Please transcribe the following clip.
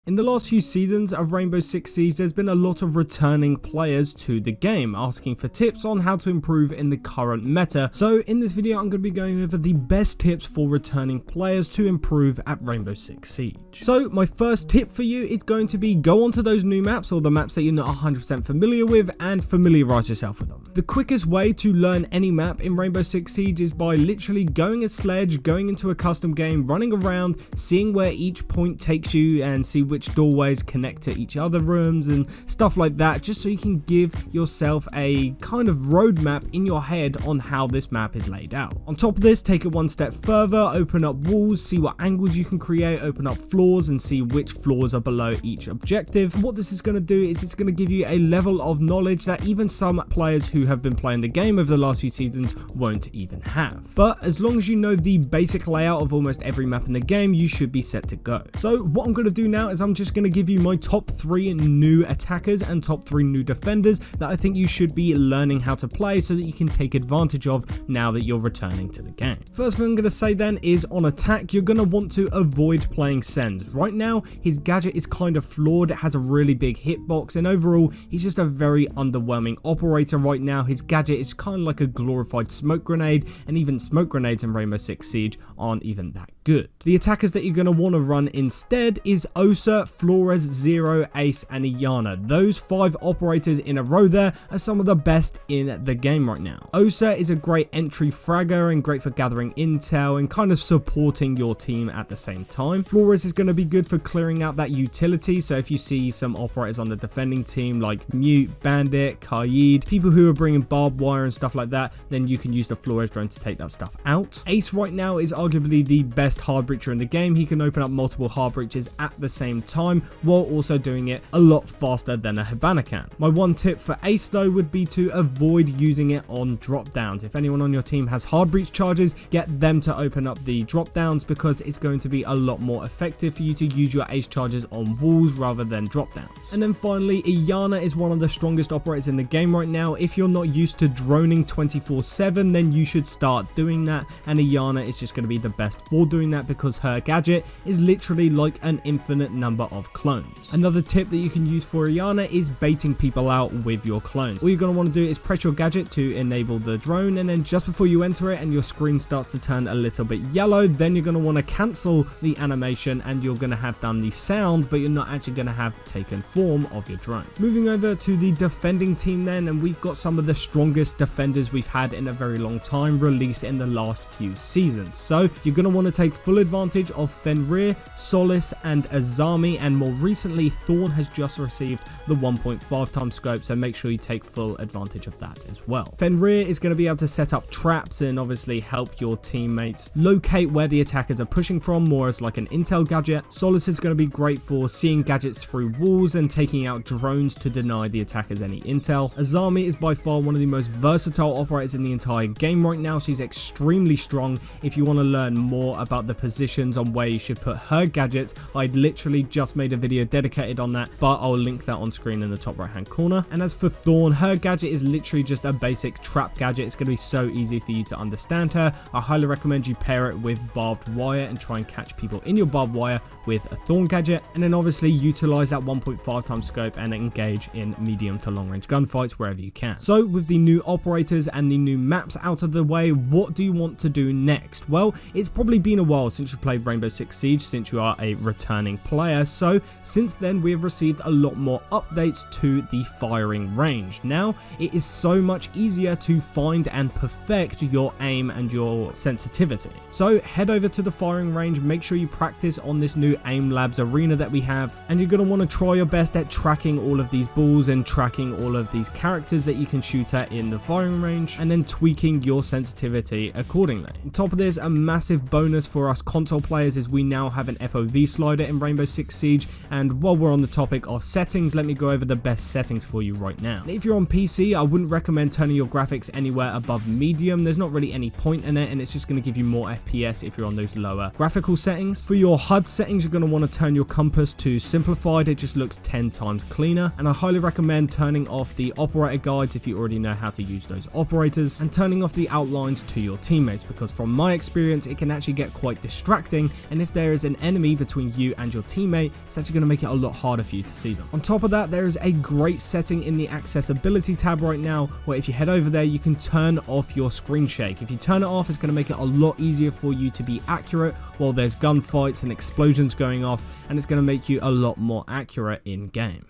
In the last few seasons of Rainbow Six Siege, there's been a lot of returning players to the game, asking for tips on how to improve in the current meta. So in this video, I'm going to be going over the best tips for returning players to improve at Rainbow Six Siege. So my first tip for you is going to be go onto those new maps or the maps that you're not 100% familiar with and familiarize yourself with them. The quickest way to learn any map in Rainbow Six Siege is by literally going a sledge, going into a custom game, running around, seeing where each point takes you and see which doorways connect to each other rooms and stuff like that, just so you can give yourself a kind of roadmap in your head on how this map is laid out. On top of this, take it one step further, open up walls, see what angles you can create, open up floors and see which floors are below each objective. What this is going to do is it's going to give you a level of knowledge that even some players who have been playing the game over the last few seasons won't even have. But as long as you know the basic layout of almost every map in the game, you should be set to go. So what I'm going to do now is I'm just going to give you my top 3 new attackers and top 3 new defenders that I think you should be learning how to play so that you can take advantage of now that you're returning to the game. First thing I'm going to say then is on attack, you're going to want to avoid playing Sens. Right now, his gadget is kind of flawed. It has a really big hitbox and overall, he's just a very underwhelming operator right now. His gadget is kind of like a glorified smoke grenade, and even smoke grenades in Rainbow Six Siege aren't even that good. The attackers that you're going to want to run instead is Osa, Flores, Zero, Ace, and Iana. Those 5 operators in a row there are some of the best in the game right now. Osa is a great entry fragger and great for gathering intel and kind of supporting your team at the same time. Flores is going to be good for clearing out that utility, so if you see some operators on the defending team like Mute, Bandit, Kaid, people who are bringing barbed wire and stuff like that, then you can use the Flores drone to take that stuff out. Ace right now is arguably the best hard breacher in the game. He can open up multiple hard breaches at the same time while also doing it a lot faster than a Hibana can. My one tip for Ace though would be to avoid using it on drop downs. If anyone on your team has hard breach charges, get them to open up the drop downs because it's going to be a lot more effective for you to use your Ace charges on walls rather than drop downs. And then finally, Iana is one of the strongest operators in the game right now. If you're not used to droning 24/7, then you should start doing that, and Iana is just going to be the best for doing that because her gadget is literally like an infinite number of clones. Another tip that you can use for Iana is baiting people out with your clones. All you're going to want to do is press your gadget to enable the drone, and then just before you enter it and your screen starts to turn a little bit yellow, then you're going to want to cancel the animation and you're going to have done the sound, but you're not actually going to have taken form of your drone. Moving over to the defending team then, and we've got some of the strongest defenders we've had in a very long time released in the last few seasons. So you're going to want to take full advantage of Fenrir, Solace, and Azami, and more recently Thorn has just received the 1.5 times scope, so make sure you take full advantage of that as well. Fenrir is going to be able to set up traps and obviously help your teammates locate where the attackers are pushing from, more as like an intel gadget. Solace is going to be great for seeing gadgets through walls and taking out drones to deny the attackers any intel. Azami is by far one of the most versatile operators in the entire game right now. She's extremely strong. If you want to learn more about the positions on where you should put her gadgets, I'd literally just made a video dedicated on that, but I'll link that on screen in the top right hand corner. And as for Thorn, her gadget is literally just a basic trap gadget. It's going to be so easy for you to understand her. I highly recommend you pair it with barbed wire and try and catch people in your barbed wire with a Thorn gadget, and then obviously utilize that 1.5 times scope and engage in medium to long range gunfights wherever you can. So with the new operators and the new maps out of the way, what do you want to do next? Well, it's probably been a while since you've played Rainbow Six Siege, since you are a returning player. So since then we have received a lot more updates to the firing range. Now it is so much easier to find and perfect your aim and your sensitivity. So head over to the firing range, make sure you practice on this new aim labs arena that we have, and you're going to want to try your best at tracking all of these balls and tracking all of these characters that you can shoot at in the firing range, and then tweaking your sensitivity accordingly. On top of this, a massive bonus for us console players is we now have an FOV slider in Rainbow Six Siege, and while we're on the topic of settings, let me go over the best settings for you right now. If you're on PC, I wouldn't recommend turning your graphics anywhere above medium. There's not really any point in it, and it's just going to give you more FPS if you're on those lower graphical settings. For your HUD settings, you're going to want to turn your compass to simplified. It just looks 10 times cleaner, and I highly recommend turning off the operator guides if you already know how to use those operators, and turning off the outlines to your teammates, because from my experience it can actually get quite quite distracting, and if there is an enemy between you and your teammate, it's actually going to make it a lot harder for you to see them. On top of that, there is a great setting in the accessibility tab right now, where if you head over there, you can turn off your screen shake. If you turn it off, it's going to make it a lot easier for you to be accurate while there's gunfights and explosions going off, and it's going to make you a lot more accurate in game.